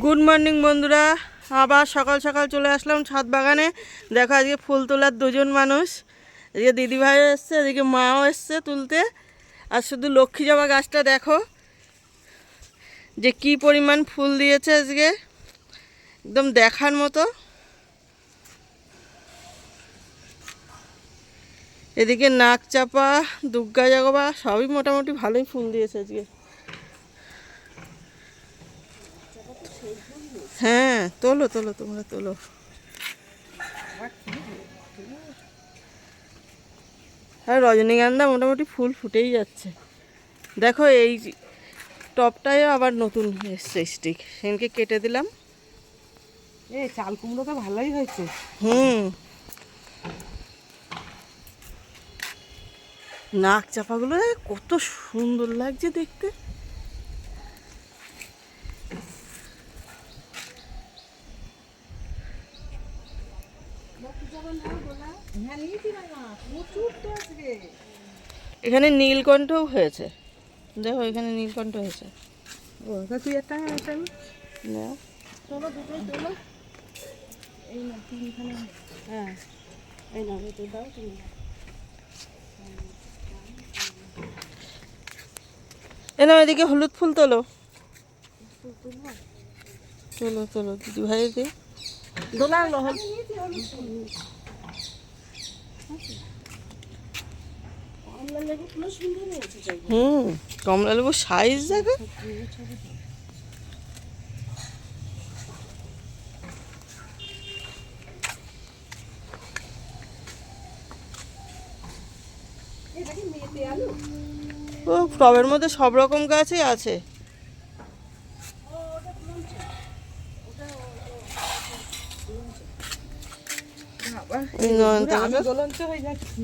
Good morning বন্ধুরা, আবার সকাল সকাল চলে আসলাম ছাদ বাগানে। দেখো আজকে ফুল তোলার দুজন মানুষ, এদিকে দিদিভাইও এসছে, এদিকে মাও এসছে তুলতে। আর শুধু লক্ষ্মী জবা গাছটা দেখো যে কি পরিমাণ ফুল দিয়েছে আজকে, একদম দেখার মতো। এদিকে নাক চাপা, দুর্গা জবা সবই মোটামুটি ভালোই ফুল দিয়েছে আজকে। হ্যাঁ, তোলো তোলো, তোমরা তোলো। আর রজনীগন্ধা মোটামুটি ফুল ফুটেই যাচ্ছে। দেখো এই টপটায় আবার নতুন এসছে স্টিক, সেদিনকে কেটে দিলাম। এই চাল কুমড়ো তো ভালোই হয়েছে। নাক চাপাগুলো কত সুন্দর লাগছে দেখতে। এখানে নীলকণ্ঠও হয়েছে, দেখো এখানে নীলকণ্ঠ হয়েছে। ও তা তুই একটা নাও। তোলো, দুটোই তোলো। এই না তিনখানে, হ্যাঁ এই না এটা দাও তুমি। এনাম এদিকে হলুদ ফুল তোলো, তোলো তোলো দিদি ভাই দিয়ে দোলা কমলা লেবু সাইজ দেখো। ও টবের মধ্যে সব রকম গাছই আছে। আমি দোলঞ্চ হয়ে যাচ্ছি।